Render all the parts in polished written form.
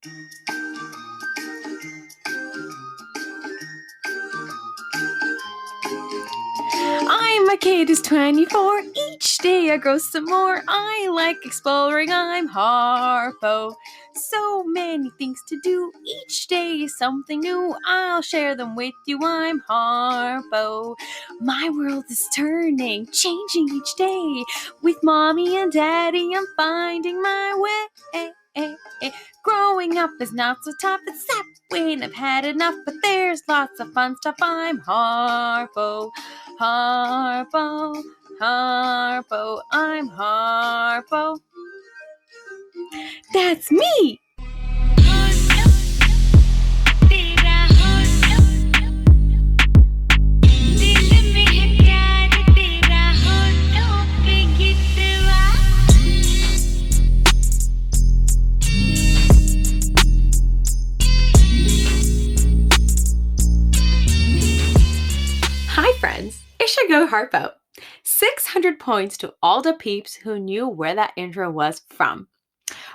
I'm a kid who's 24. Each day I grow some more. I like exploring. I'm Harpo. So many things to do. Each day is something new. I'll share them with you. I'm Harpo. My world is turning, changing each day. With mommy and daddy, I'm finding my way. Growing up is not so tough, except when I've had enough. But there's lots of fun stuff. I'm Harpo. Harpo, Harpo, I'm Harpo. That's me! Hi friends, it's your girl Harpo. 600 points to all the peeps who knew where that intro was from.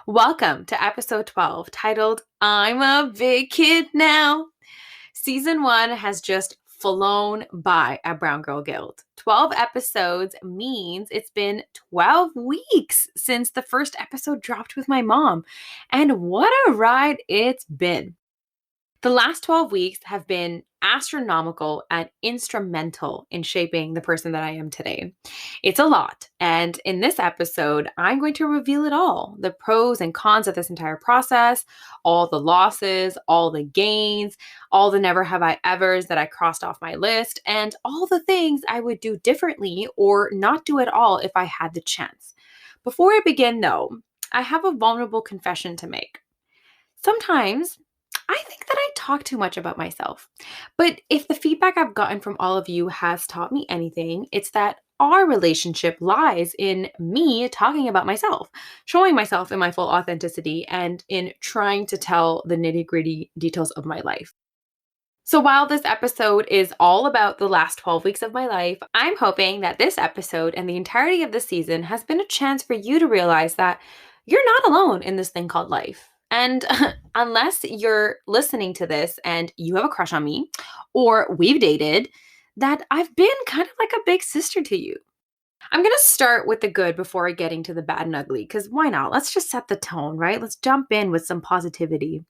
Welcome to episode 12, titled I'm a Big Kid Now. Season 1 has just flown by at Brown Girl Guild. 12 episodes means it's been 12 weeks since the first episode dropped with my mom. And what a ride it's been. The last 12 weeks have been astronomical and instrumental in shaping the person that I am today. It's a lot. And in this episode, I'm going to reveal it all, the pros and cons of this entire process, all the losses, all the gains, all the never have I evers that I crossed off my list, and all the things I would do differently or not do at all if I had the chance. Before I begin, though, I have a vulnerable confession to make. Sometimes I think that I talk too much about myself. But if the feedback I've gotten from all of you has taught me anything, it's that our relationship lies in me talking about myself, showing myself in my full authenticity, and in trying to tell the nitty-gritty details of my life. So while this episode is all about the last 12 weeks of my life, I'm hoping that this episode and the entirety of the season has been a chance for you to realize that you're not alone in this thing called life. And unless you're listening to this and you have a crush on me or we've dated, that I've been kind of like a big sister to you. I'm going to start with the good before getting to the bad and ugly, because why not? Let's just set the tone, right? Let's jump in with some positivity.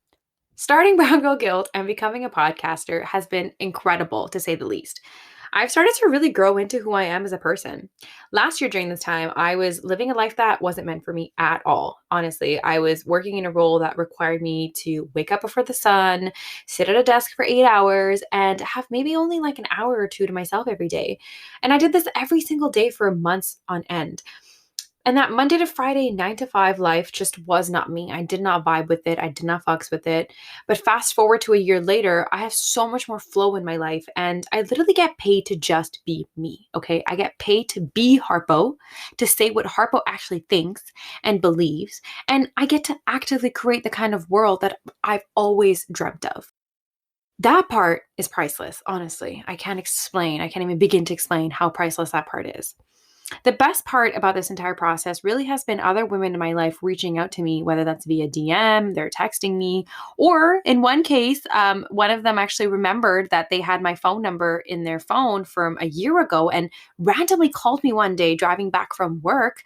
Starting Brown Girl Guild and becoming a podcaster has been incredible, to say the least. I've started to really grow into who I am as a person. Last year during this time, I was living a life that wasn't meant for me at all. Honestly, I was working in a role that required me to wake up before the sun, sit at a desk for 8 hours, and have maybe only like an hour or two to myself every day. And I did this every single day for months on end. And that Monday to Friday, 9 to 5 life just was not me. I did not vibe with it. I did not fucks with it. But fast forward to a year later, I have so much more flow in my life. And I literally get paid to just be me, okay? I get paid to be Harpo, to say what Harpo actually thinks and believes. And I get to actively create the kind of world that I've always dreamt of. That part is priceless, honestly. I can't even begin to explain how priceless that part is. The best part about this entire process really has been other women in my life reaching out to me, whether that's via DM, they're texting me, or in one case, one of them actually remembered that they had my phone number in their phone from a year ago and randomly called me one day driving back from work,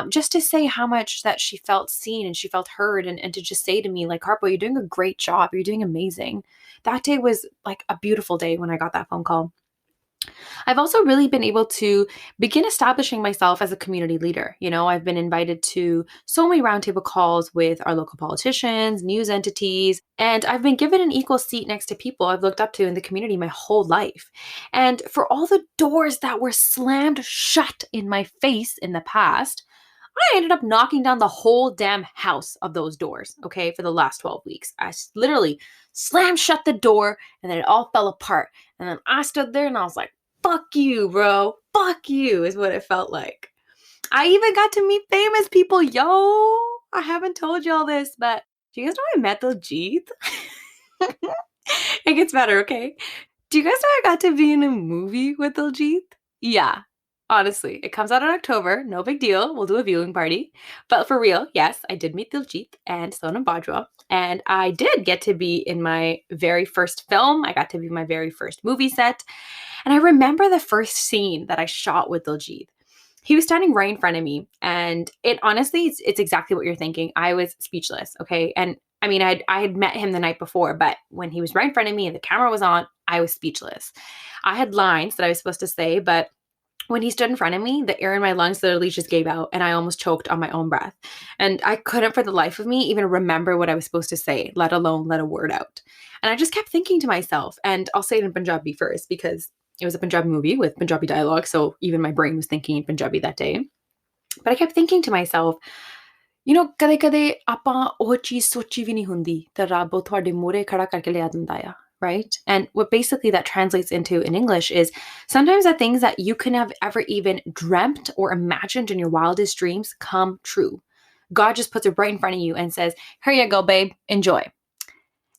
just to say how much that she felt seen and she felt heard, and to just say to me, like, Harpo, you're doing a great job. You're doing amazing. That day was like a beautiful day when I got that phone call. I've also really been able to begin establishing myself as a community leader. I've been invited to so many roundtable calls with our local politicians, news entities, and I've been given an equal seat next to people I've looked up to in the community my whole life. And for all the doors that were slammed shut in my face in the past, I ended up knocking down the whole damn house of those doors, okay, for the last 12 weeks. I literally slammed shut the door and then it all fell apart. And then I stood there and I was like, fuck you, bro. Fuck you is what it felt like. I even got to meet famous people, yo. I haven't told y'all this, but do you guys know I met Diljit? It gets better, okay? Do you guys know I got to be in a movie with Diljit? Yeah. Honestly, it comes out in October. No big deal. We'll do a viewing party. But for real, yes, I did meet Diljit and Sonam Bajwa. And I did get to be in my very first film. I got to be my very first movie set. And I remember the first scene that I shot with Diljit. He was standing right in front of me. And it honestly, it's exactly what you're thinking. I was speechless. Okay. And I mean, I had met him the night before, but when he was right in front of me and the camera was on, I was speechless. I had lines that I was supposed to say, but when he stood in front of me, the air in my lungs literally just gave out and I almost choked on my own breath. And I couldn't for the life of me even remember what I was supposed to say, let alone let a word out. And I just kept thinking to myself, and I'll say it in Punjabi first because it was a Punjabi movie with Punjabi dialogue. So even my brain was thinking in Punjabi that day. But I kept thinking to myself, ਕਦੇ-ਕਦੇ ਆਪਾਂ ਉਹ ਚੀਜ਼ ਸੋਚੀ ਵੀ ਨਹੀਂ ਹੁੰਦੀ ਤਾਂ ਰੱਬ ਉਹ ਤੁਹਾਡੇ ਮੂਹਰੇ ਖੜਾ ਕਰਕੇ ਲਿਆ ਦਿੰਦਾ ਆ, right? And what basically that translates into in English is sometimes the things that you could have ever even dreamt or imagined in your wildest dreams come true. God just puts it right in front of you and says, here you go, babe, enjoy.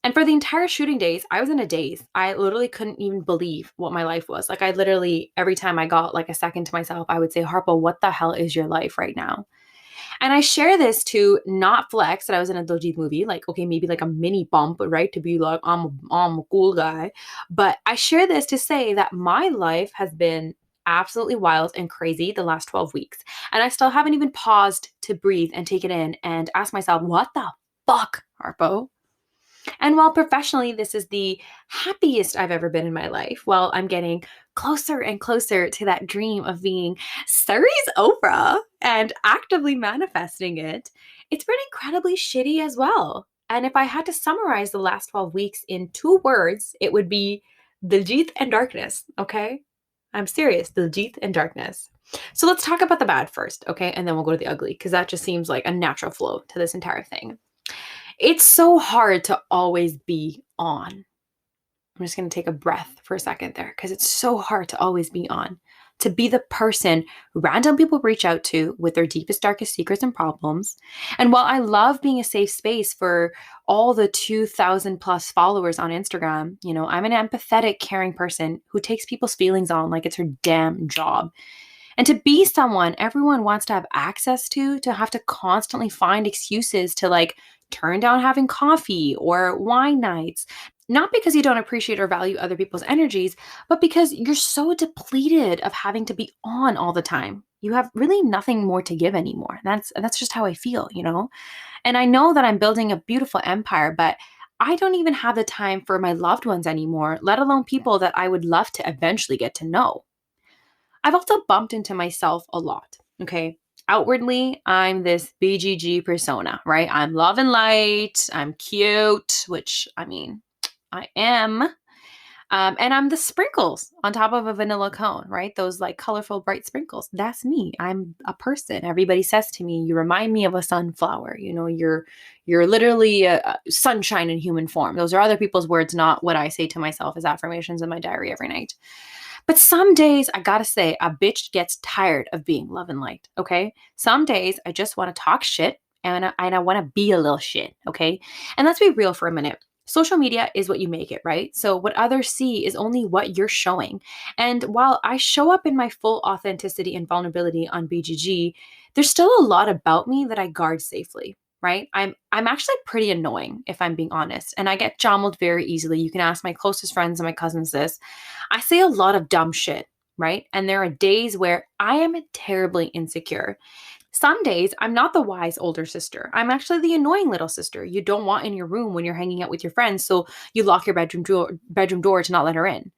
And for the entire shooting days, I was in a daze. I literally couldn't even believe what my life was. Like I literally, every time I got like a second to myself, I would say, Harpo, what the hell is your life right now? And I share this to not flex that I was in a Diljit movie, like, okay, maybe like a mini bump, right? To be like, I'm a cool guy. But I share this to say that my life has been absolutely wild and crazy the last 12 weeks. And I still haven't even paused to breathe and take it in and ask myself, what the fuck, Harpo? And while professionally, this is the happiest I've ever been in my life, while I'm getting closer and closer to that dream of being Surrey's Oprah and actively manifesting it, it's been incredibly shitty as well. And if I had to summarize the last 12 weeks in 2 words, it would be Diljit and darkness, okay? I'm serious, Diljit and darkness. So let's talk about the bad first, okay? And then we'll go to the ugly, because that just seems like a natural flow to this entire thing. It's so hard to always be on. I'm just going to take a breath for a second there because it's so hard to always be on. To be the person random people reach out to with their deepest, darkest secrets and problems. And while I love being a safe space for all the 2,000 plus followers on Instagram, I'm an empathetic, caring person who takes people's feelings on like it's her damn job. And to be someone everyone wants to have access to have to constantly find excuses to like turn down having coffee or wine nights, not because you don't appreciate or value other people's energies, but because you're so depleted of having to be on all the time. You have really nothing more to give anymore. That's just how I feel, And I know that I'm building a beautiful empire, but I don't even have the time for my loved ones anymore, let alone people that I would love to eventually get to know. I've also bumped into myself a lot, okay? Outwardly, I'm this BGG persona, right? I'm love and light, I'm cute, which, I mean, I am. And I'm the sprinkles on top of a vanilla cone, right? Those like colorful, bright sprinkles. That's me. I'm a person. Everybody says to me, you remind me of a sunflower. You're literally a sunshine in human form. Those are other people's words, not what I say to myself as affirmations in my diary every night. But some days, I gotta say, a bitch gets tired of being love and light, okay? Some days, I just want to talk shit and I want to be a little shit, okay? And let's be real for a minute. Social media is what you make it, right? So what others see is only what you're showing. And while I show up in my full authenticity and vulnerability on BGG, there's still a lot about me that I guard safely, right? I'm actually pretty annoying, if I'm being honest, and I get jumbled very easily. You can ask my closest friends and my cousins this. I say a lot of dumb shit, right? And there are days where I am terribly insecure. Some days I'm not the wise older sister. I'm actually the annoying little sister you don't want in your room when you're hanging out with your friends, so you lock your bedroom door to not let her in.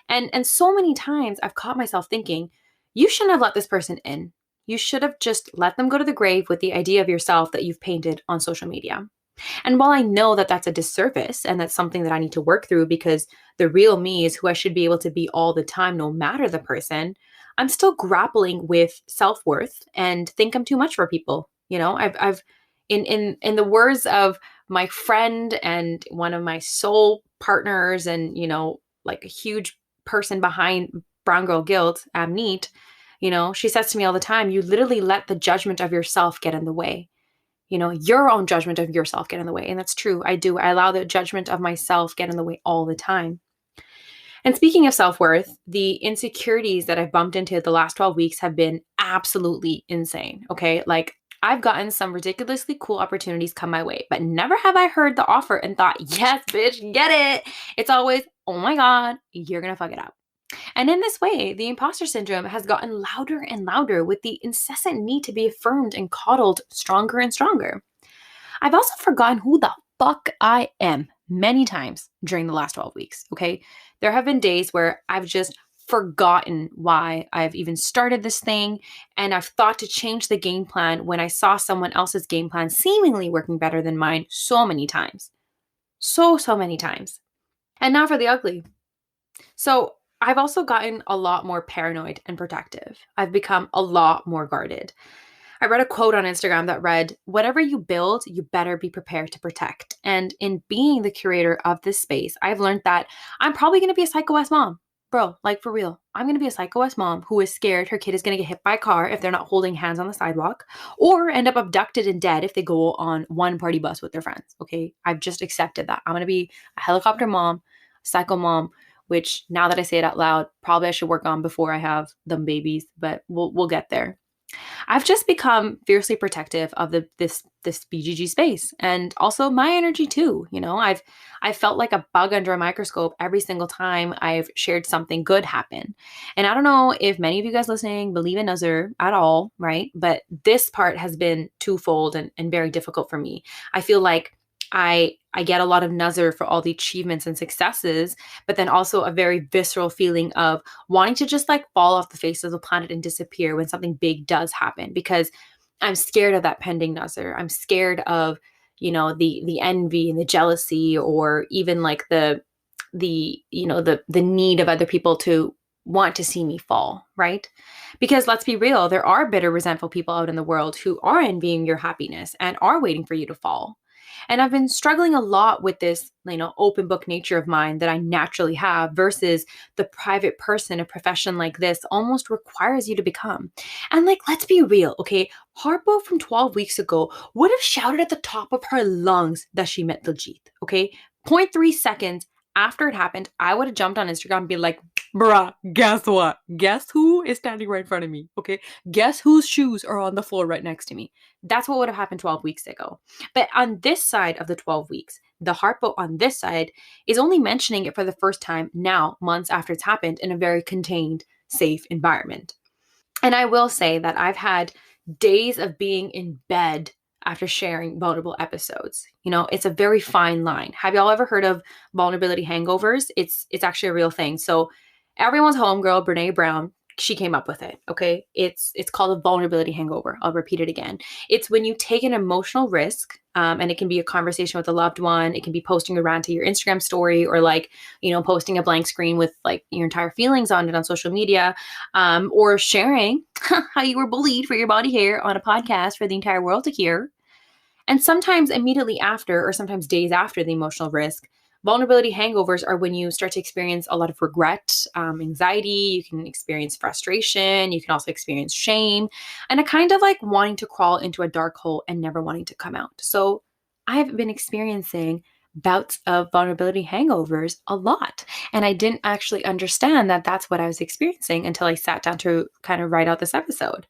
And so many times I've caught myself thinking, you shouldn't have let this person in. You should have just let them go to the grave with the idea of yourself that you've painted on social media. And while I know that that's a disservice and that's something that I need to work through because the real me is who I should be able to be all the time, no matter the person, I'm still grappling with self-worth and think I'm too much for people. I've in the words of my friend and one of my soul partners and, like a huge person behind Brown Girl Guilt, Amneet, she says to me all the time, you literally let the judgment of yourself get in the way. Your own judgment of yourself get in the way. And that's true. I do. I allow the judgment of myself get in the way all the time. And speaking of self-worth, the insecurities that I've bumped into the last 12 weeks have been absolutely insane. Okay. Like I've gotten some ridiculously cool opportunities come my way, but never have I heard the offer and thought, yes, bitch, get it. It's always, oh my God, you're going to fuck it up. And in this way, the imposter syndrome has gotten louder and louder with the incessant need to be affirmed and coddled stronger and stronger. I've also forgotten who the fuck I am many times during the last 12 weeks. Okay. There have been days where I've just forgotten why I've even started this thing. And I've thought to change the game plan when I saw someone else's game plan seemingly working better than mine so many times. So many times. And now for the ugly. So I've also gotten a lot more paranoid and protective. I've become a lot more guarded. I read a quote on Instagram that read, whatever you build, you better be prepared to protect. And in being the curator of this space, I've learned that I'm probably going to be a psycho ass mom. Bro, like for real. I'm going to be a psycho ass mom who is scared her kid is going to get hit by a car if they're not holding hands on the sidewalk or end up abducted and dead if they go on one party bus with their friends. Okay. I've just accepted that. I'm going to be a helicopter mom, psycho mom, which now that I say it out loud, probably I should work on before I have them babies, but we'll get there. I've just become fiercely protective of this BGG space and also my energy too. You know, I've felt like a bug under a microscope every single time I've shared something good happen. And I don't know if many of you guys listening believe in Nazar at all, right? But this part has been twofold and very difficult for me. I feel like I get a lot of nazar for all the achievements and successes, but then also a very visceral feeling of wanting to just like fall off the face of the planet and disappear when something big does happen because I'm scared of that pending nazar. I'm scared of, you know, the envy and the jealousy or even like the need of other people to want to see me fall, right? Because let's be real, there are bitter, resentful people out in the world who are envying your happiness and are waiting for you to fall. And I've been struggling a lot with this, you know, open book nature of mine that I naturally have versus the private person a profession like this almost requires you to become. And like, let's be real, okay? Harpo from 12 weeks ago would have shouted at the top of her lungs that she met Diljit, okay? Zero point 0.3 seconds after it happened, I would have jumped on Instagram and be like, bruh, guess what? Guess who is standing right in front of me, okay? Guess whose shoes are on the floor right next to me? That's what would have happened 12 weeks ago. But on this side of the 12 weeks, the Harpo on this side is only mentioning it for the first time now, months after it's happened, in a very contained, safe environment. And I will say that I've had days of being in bed after sharing vulnerable episodes. You know, it's a very fine line. Have y'all ever heard of vulnerability hangovers? It's actually a real thing. So everyone's homegirl, Brene Brown, she came up with it. Okay. It's called a vulnerability hangover. I'll repeat it again. It's when you take an emotional risk, and it can be a conversation with a loved one. It can be posting a rant to your Instagram story or like, you know, posting a blank screen with like your entire feelings on it on social media, or sharing how you were bullied for your body hair on a podcast for the entire world to hear. And sometimes immediately after, or sometimes days after the emotional risk, vulnerability hangovers are when you start to experience a lot of regret, anxiety. You can experience frustration. You can also experience shame and a kind of like wanting to crawl into a dark hole and never wanting to come out. So I've been experiencing bouts of vulnerability hangovers a lot. And I didn't actually understand that that's what I was experiencing until I sat down to kind of write out this episode.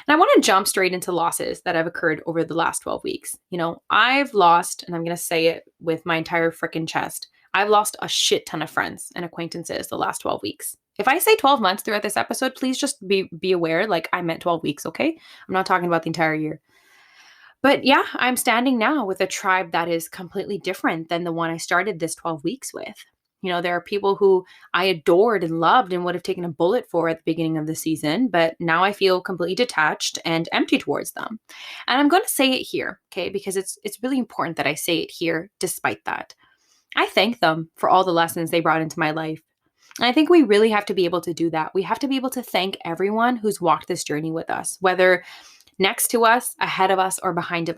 And I want to jump straight into losses that have occurred over the last 12 weeks. You know, I've lost, and I'm going to say it with my entire freaking chest, I've lost a shit ton of friends and acquaintances the last 12 weeks. If I say 12 months throughout this episode, please just be aware, like I meant 12 weeks, okay? I'm not talking about the entire year. But yeah, I'm standing now with a tribe that is completely different than the one I started this 12 weeks with. You know, there are people who I adored and loved and would have taken a bullet for at the beginning of the season, but now I feel completely detached and empty towards them. And I'm going to say it here, okay, because it's really important that I say it here despite that. I thank them for all the lessons they brought into my life. And I think we really have to be able to do that. We have to be able to thank everyone who's walked this journey with us, whether next to us, ahead of us, or behind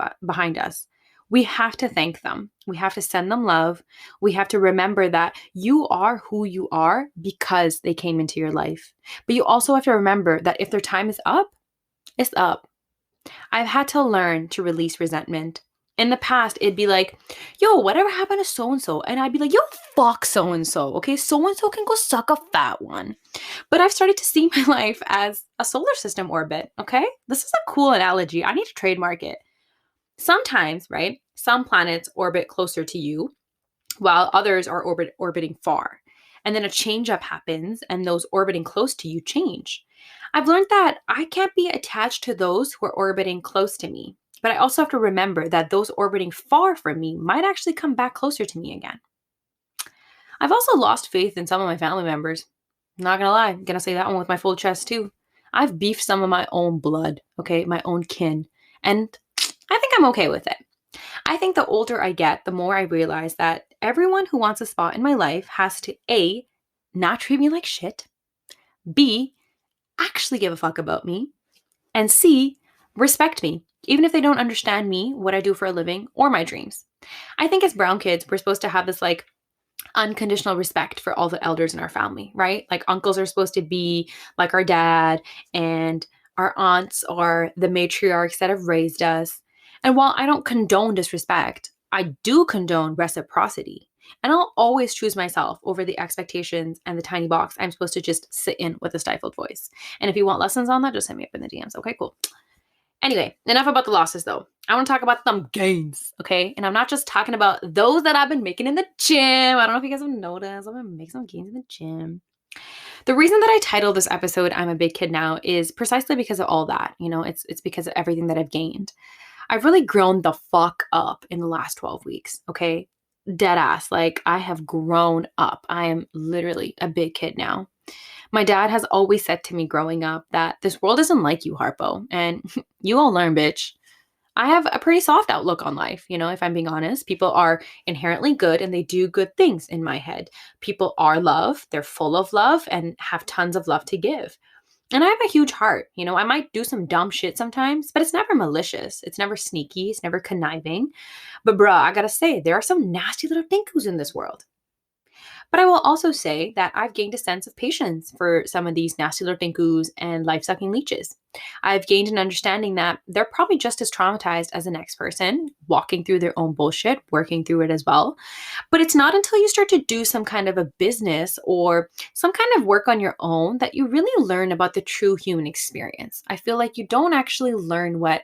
us. We have to thank them. We have to send them love. We have to remember that you are who you are because they came into your life. But you also have to remember that if their time is up, it's up. I've had to learn to release resentment. In the past, it'd be like, yo, whatever happened to so-and-so? And I'd be like, yo, fuck so-and-so, okay? So-and-so can go suck a fat one. But I've started to see my life as a solar system orbit, okay? This is a cool analogy. I need to trademark it. Sometimes, right, some planets orbit closer to you while others are orbiting far. And then a change up happens and those orbiting close to you change. I've learned that I can't be attached to those who are orbiting close to me, but I also have to remember that those orbiting far from me might actually come back closer to me again. I've also lost faith in some of my family members. Not gonna lie, I'm gonna say that one with my full chest too. I've beefed some of my own blood, okay, my own kin, and I think I'm okay with it. I think the older I get, the more I realize that everyone who wants a spot in my life has to A, not treat me like shit, B, actually give a fuck about me, and C, respect me, even if they don't understand me, what I do for a living, or my dreams. I think as brown kids, we're supposed to have this like unconditional respect for all the elders in our family, right? Like uncles are supposed to be like our dad, and our aunts are the matriarchs that have raised us. And while I don't condone disrespect, I do condone reciprocity. And I'll always choose myself over the expectations and the tiny box I'm supposed to just sit in with a stifled voice. And if you want lessons on that, just hit me up in the DMs. Okay, cool. Anyway, enough about the losses though. I want to talk about some gains, okay? And I'm not just talking about those that I've been making in the gym. I don't know if you guys have noticed. I've been making some gains in the gym. The reason that I titled this episode I'm a Big Kid Now is precisely because of all that. You know, it's because of everything that I've gained. I've really grown the fuck up in the last 12 weeks, okay? Dead ass. Like, I have grown up. I am literally a big kid now. My dad has always said to me growing up that this world isn't like you, Harpo, and you all learn, bitch. I have a pretty soft outlook on life, you know, if I'm being honest. People are inherently good and they do good things in my head. People are love, they're full of love and have tons of love to give. And I have a huge heart, you know, I might do some dumb shit sometimes, but it's never malicious. It's never sneaky. It's never conniving. But bruh, I gotta say, there are some nasty little dinkus in this world. But I will also say that I've gained a sense of patience for some of these nasty little dinkus and life-sucking leeches. I've gained an understanding that they're probably just as traumatized as the next person, walking through their own bullshit, working through it as well. But it's not until you start to do some kind of a business or some kind of work on your own that you really learn about the true human experience. I feel like you don't actually learn what,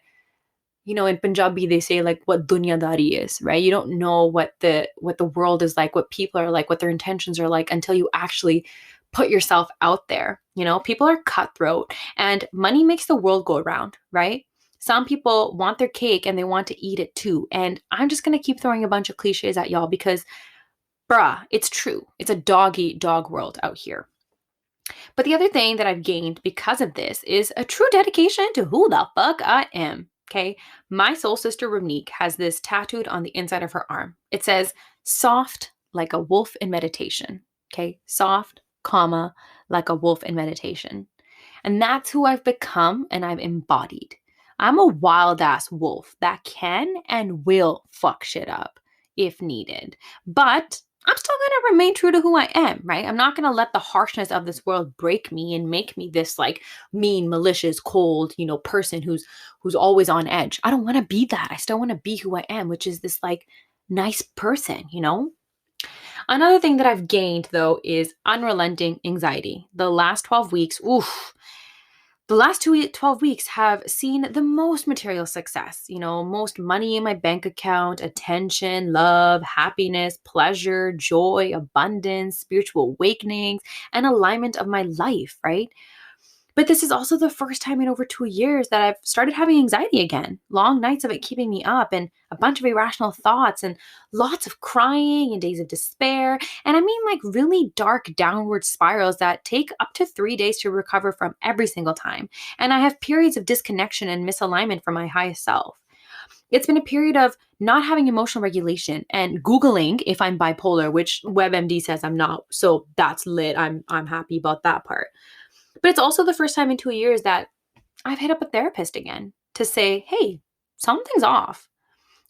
you know, in Punjabi they say like what dunyadari is, right? You don't know what the world is like, what people are like, what their intentions are like until you actually put yourself out there. You know, people are cutthroat and money makes the world go around, right? Some people want their cake and they want to eat it too. And I'm just going to keep throwing a bunch of cliches at y'all because bruh, it's true. It's a dog eat dog world out here. But the other thing that I've gained because of this is a true dedication to who the fuck I am. Okay. My soul sister Ramneek has this tattooed on the inside of her arm. It says, soft like a wolf in meditation. Okay. Soft, comma, like a wolf in meditation. And that's who I've become and I've embodied. I'm a wild ass wolf that can and will fuck shit up if needed. But I'm still going to remain true to who I am, right? I'm not going to let the harshness of this world break me and make me this like mean, malicious, cold, you know, person who's always on edge. I don't want to be that. I still want to be who I am, which is this like nice person, you know? Another thing that I've gained though is unrelenting anxiety. The last 12 weeks, oof, the last 12 weeks have seen the most material success, you know, most money in my bank account, attention, love, happiness, pleasure, joy, abundance, spiritual awakenings, and alignment of my life, right? But this is also the first time in over 2 years that I've started having anxiety again. Long nights of it keeping me up and a bunch of irrational thoughts and lots of crying and days of despair. And I mean like really dark downward spirals that take up to 3 days to recover from every single time. And I have periods of disconnection and misalignment from my highest self. It's been a period of not having emotional regulation and Googling if I'm bipolar, which WebMD says I'm not. So that's lit. I'm happy about that part. But it's also the first time in 2 years that I've hit up a therapist again to say, hey, something's off.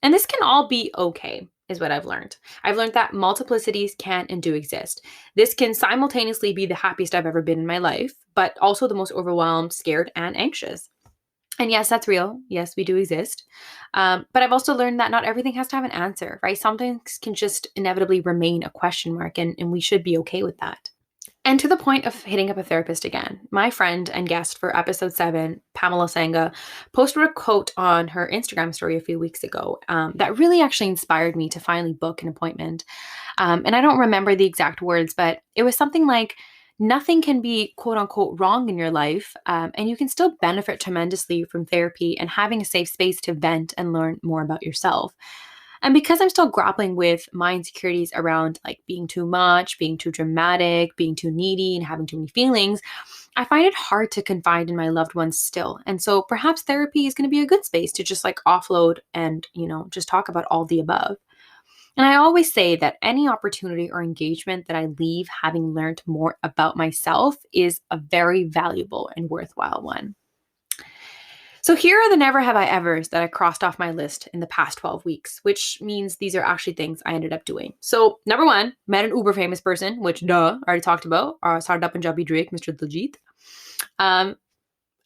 And this can all be okay, is what I've learned. I've learned that multiplicities can and do exist. This can simultaneously be the happiest I've ever been in my life, but also the most overwhelmed, scared, and anxious. And yes, that's real. Yes, we do exist. But I've also learned that not everything has to have an answer, right? Some things can just inevitably remain a question mark, and we should be okay with that. And to the point of hitting up a therapist again, my friend and guest for episode 7, Pamela Sanga, posted a quote on her Instagram story a few weeks ago that really actually inspired me to finally book an appointment. And I don't remember the exact words, but it was something like, nothing can be quote unquote wrong in your life, and you can still benefit tremendously from therapy and having a safe space to vent and learn more about yourself. And because I'm still grappling with my insecurities around like being too much, being too dramatic, being too needy, and having too many feelings, I find it hard to confide in my loved ones still. And so perhaps therapy is going to be a good space to just like offload and, just talk about all the above. And I always say that any opportunity or engagement that I leave having learned more about myself is a very valuable and worthwhile one. So here are the never have I evers that I crossed off my list in the past 12 weeks, which means these are actually things I ended up doing. So number 1, met an uber famous person, which I already talked about, Sarda Punjabi Drake, Mr. Diljit.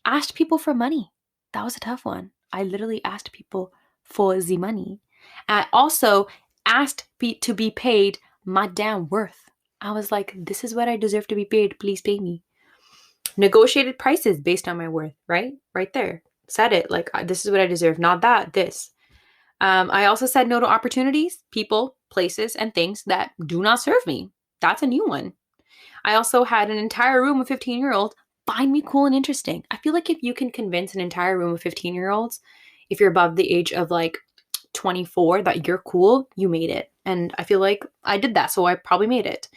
Asked people for money. That was a tough one. I literally asked people for the money. I also asked to be paid my damn worth. I was like, this is what I deserve to be paid. Please pay me. Negotiated prices based on my worth, right? Right there. Said it like, this is what I deserve, not that, this. I also said no to opportunities, people, places, and things that do not serve me. That's a new one. I also had an entire room of 15-year-olds find me cool and interesting. I feel like if you can convince an entire room of 15-year-olds, if you're above the age of like 24, that you're cool, you made it. And I feel like I did that, so I probably made it.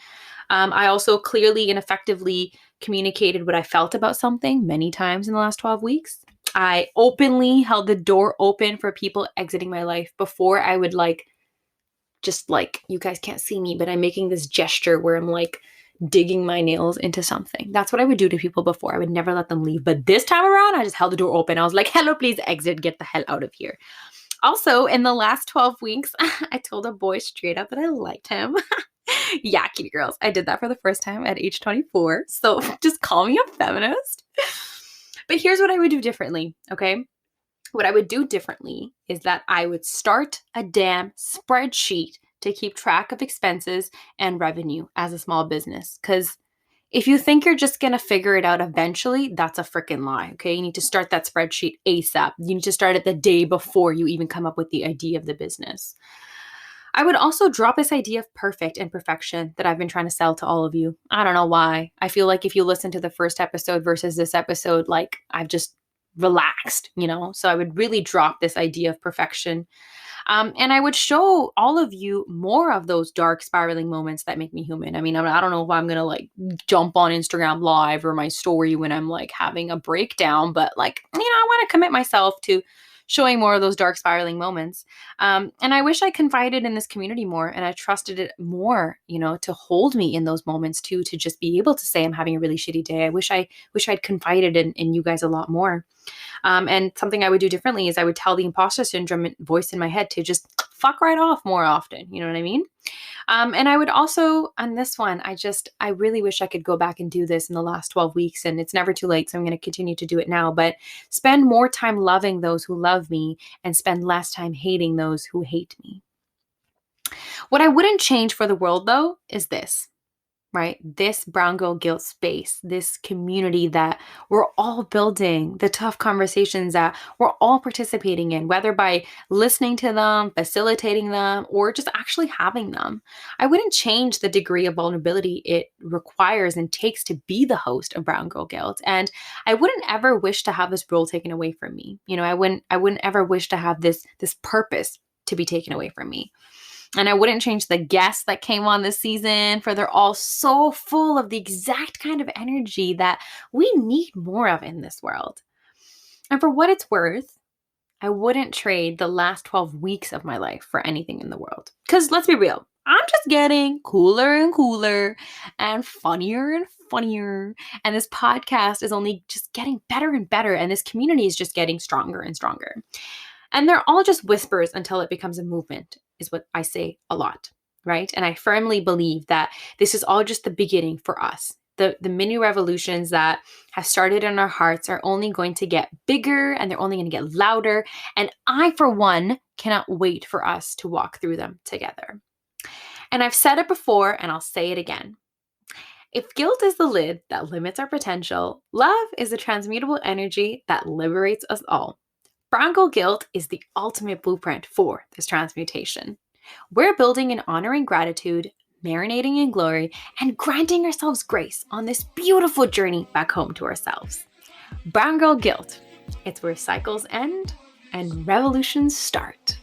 I also clearly and effectively communicated what I felt about something many times in the last 12 weeks. I openly held the door open for people exiting my life. Before I would just you guys can't see me, but I'm making this gesture where I'm like digging my nails into something. That's what I would do to people before. I would never let them leave. But this time around, I just held the door open. I was like, hello, please exit, get the hell out of here. Also, in the last 12 weeks, I told a boy straight up that I liked him. Yeah, kitty girls. I did that for the first time at age 24. So just call me a feminist. But here's what I would do differently, okay? What I would do differently is that I would start a damn spreadsheet to keep track of expenses and revenue as a small business. Because if you think you're just going to figure it out eventually, that's a freaking lie, okay? You need to start that spreadsheet ASAP. You need to start it the day before you even come up with the idea of the business. I would also drop this idea of perfect and perfection that I've been trying to sell to all of you. I don't know why. I feel like if you listen to the first episode versus this episode, like I've just relaxed, So I would really drop this idea of perfection. And I would show all of you more of those dark spiraling moments that make me human. I mean, I don't know if I'm going to like jump on Instagram live or my story when I'm like having a breakdown, but like, I want to commit myself to showing more of those dark spiraling moments. And I wish I confided in this community more and I trusted it more, to hold me in those moments too, to just be able to say I'm having a really shitty day. I wish I'd confided in you guys a lot more. And something I would do differently is I would tell the imposter syndrome voice in my head to just fuck right off more often. You know what I mean? And I would also, on this one, I really wish I could go back and do this in the last 12 weeks, and it's never too late, so I'm going to continue to do it now, but spend more time loving those who love me and spend less time hating those who hate me. What I wouldn't change for the world, though, is this. Right? This brown girl guilt space, this community that we're all building, the tough conversations that we're all participating in, whether by listening to them, facilitating them, or just actually having them. I wouldn't change the degree of vulnerability it requires and takes to be the host of Brown Girl Guilt. And I wouldn't ever wish to have this role taken away from me. I wouldn't ever wish to have this purpose to be taken away from me. And I wouldn't change the guests that came on this season, for they're all so full of the exact kind of energy that we need more of in this world. And for what it's worth, I wouldn't trade the last 12 weeks of my life for anything in the world. Because let's be real, I'm just getting cooler and cooler and funnier and funnier. And this podcast is only just getting better and better. And this community is just getting stronger and stronger. And they're all just whispers until it becomes a movement, is what I say a lot, right? And I firmly believe that this is all just the beginning for us. the mini revolutions that have started in our hearts are only going to get bigger and they're only going to get louder. And I, for one, cannot wait for us to walk through them together. And I've said it before and I'll say it again. If guilt is the lid that limits our potential, love is the transmutable energy that liberates us all. Brown Girl Guilt is the ultimate blueprint for this transmutation. We're building and honoring gratitude, marinating in glory, and granting ourselves grace on this beautiful journey back home to ourselves. Brown Girl Guilt, it's where cycles end and revolutions start.